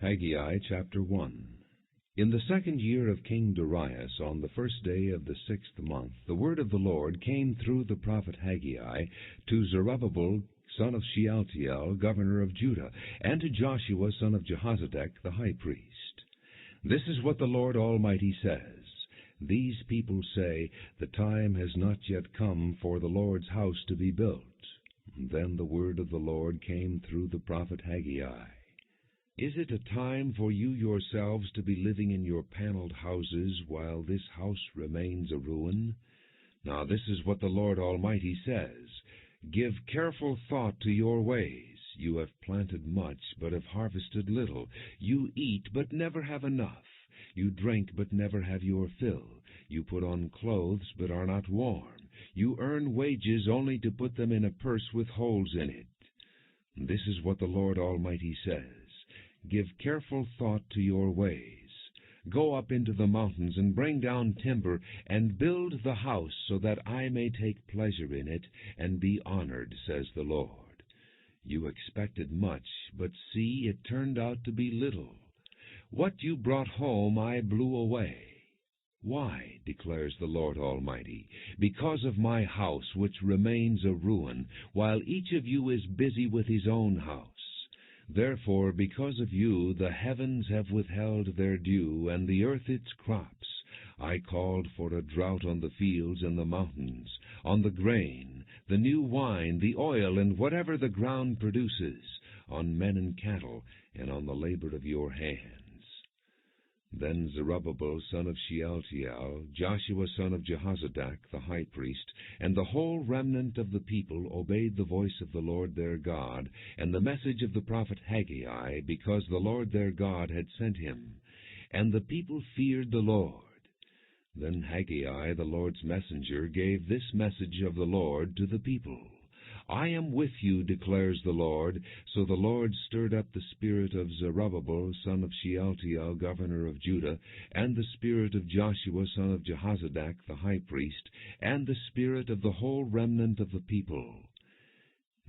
Haggai chapter 1. In the 2nd year of King Darius, on the 1st day of the 6th month, the word of the Lord came through the prophet Haggai to Zerubbabel, son of Shealtiel, governor of Judah, and to Joshua, son of Jehozadak, the high priest. This is what the Lord Almighty says. These people say, "The time has not yet come for the Lord's house to be built." Then the word of the Lord came through the prophet Haggai. Is it a time for you yourselves to be living in your paneled houses while this house remains a ruin? Now this is what the Lord Almighty says. Give careful thought to your ways. You have planted much, but have harvested little. You eat, but never have enough. You drink, but never have your fill. You put on clothes, but are not warm. You earn wages only to put them in a purse with holes in it. This is what the Lord Almighty says. Give careful thought to your ways. Go up into the mountains and bring down timber and build the house so that I may take pleasure in it and be honored, says the Lord. You expected much, but see, it turned out to be little. What you brought home I blew away. Why, declares the Lord Almighty? Because of my house, which remains a ruin, while each of you is busy with his own house. Therefore, because of you, the heavens have withheld their dew, and the earth its crops. I called for a drought on the fields and the mountains, on the grain, the new wine, the oil, and whatever the ground produces, on men and cattle, and on the labor of your hands. Then Zerubbabel, son of Shealtiel, Joshua, son of Jehozadak, the high priest, and the whole remnant of the people obeyed the voice of the Lord their God, and the message of the prophet Haggai, because the Lord their God had sent him. And the people feared the Lord. Then Haggai, the Lord's messenger, gave this message of the Lord to the people. I am with you, declares the Lord. So the Lord stirred up the spirit of Zerubbabel, son of Shealtiel, governor of Judah, and the spirit of Joshua, son of Jehozadak, the high priest, and the spirit of the whole remnant of the people.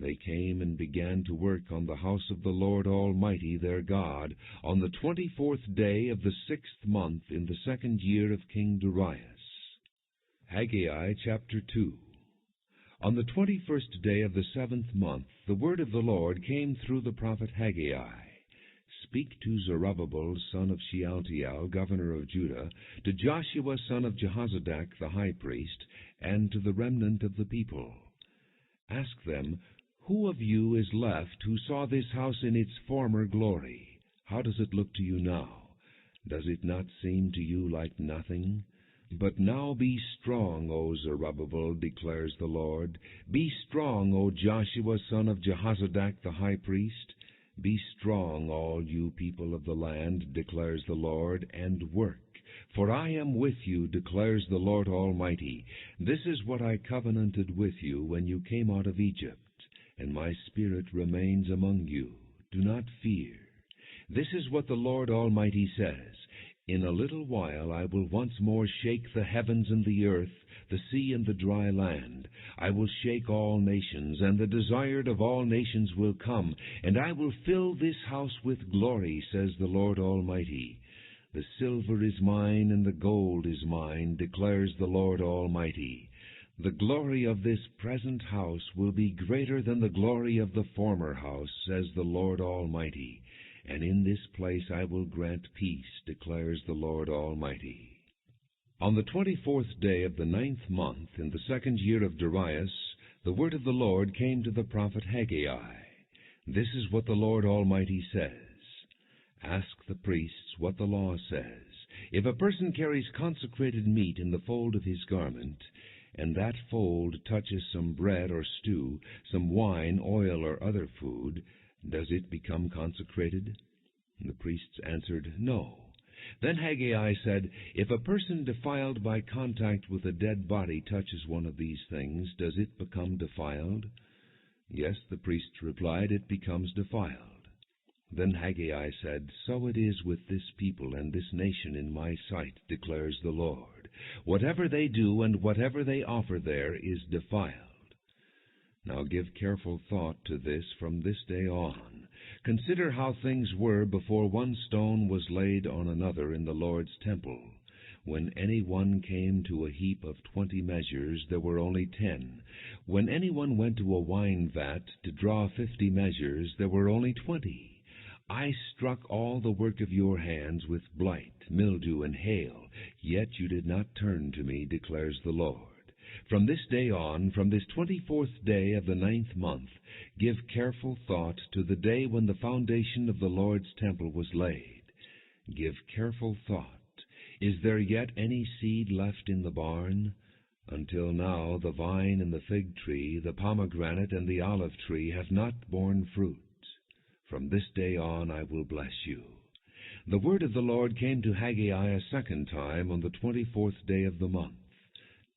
They came and began to work on the house of the Lord Almighty their God, on the 24th day of the 6th month in the 2nd year of King Darius. Haggai chapter 2. On the 21st day of the 7th month, the word of the Lord came through the prophet Haggai. Speak to Zerubbabel, son of Shealtiel, governor of Judah, to Joshua, son of Jehozadak, the high priest, and to the remnant of the people. Ask them, who of you is left who saw this house in its former glory? How does it look to you now? Does it not seem to you like nothing? But now be strong, O Zerubbabel, declares the Lord. Be strong, O Joshua, son of Jehozadak, the high priest. Be strong, all you people of the land, declares the Lord, and work. For I am with you, declares the Lord Almighty. This is what I covenanted with you when you came out of Egypt, and my spirit remains among you. Do not fear. This is what the Lord Almighty says. In a little while I will once more shake the heavens and the earth, the sea and the dry land. I will shake all nations, and the desired of all nations will come, and I will fill this house with glory, says the Lord Almighty. The silver is mine, and the gold is mine, declares the Lord Almighty. The glory of this present house will be greater than the glory of the former house, says the Lord Almighty. And in this place I will grant peace, declares the Lord Almighty. On the 24th day of the 9th month, in the 2nd year of Darius, the word of the Lord came to the prophet Haggai. This is what the Lord Almighty says. Ask the priests what the law says. If a person carries consecrated meat in the fold of his garment, and that fold touches some bread or stew, some wine, oil, or other food, does it become consecrated? The priests answered, No. Then Haggai said, If a person defiled by contact with a dead body touches one of these things, does it become defiled? Yes, the priests replied, it becomes defiled. Then Haggai said, So it is with this people and this nation in my sight, declares the Lord. Whatever they do and whatever they offer there is defiled. Now give careful thought to this from this day on. Consider how things were before one stone was laid on another in the Lord's temple. When any one came to a heap of 20 measures, there were only 10. When any one went to a wine vat to draw 50 measures, there were only 20. I struck all the work of your hands with blight, mildew, and hail, yet you did not turn to me, declares the Lord. From this day on, from this 24th day of the 9th month, give careful thought to the day when the foundation of the Lord's temple was laid. Give careful thought. Is there yet any seed left in the barn? Until now the vine and the fig tree, the pomegranate and the olive tree have not borne fruit. From this day on I will bless you. The word of the Lord came to Haggai a second time on the 24th day of the month.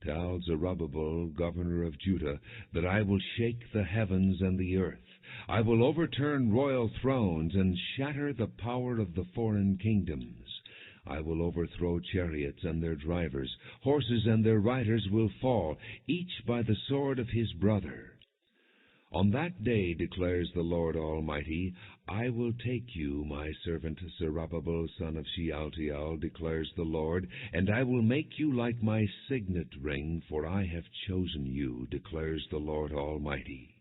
Tell Zerubbabel, governor of Judah, that I will shake the heavens and the earth. I will overturn royal thrones and shatter the power of the foreign kingdoms. I will overthrow chariots and their drivers. Horses and their riders will fall, each by the sword of his brother. On that day, declares the Lord Almighty, I will take you, my servant Zerubbabel, son of Shealtiel, declares the Lord, and I will make you like my signet ring, for I have chosen you, declares the Lord Almighty.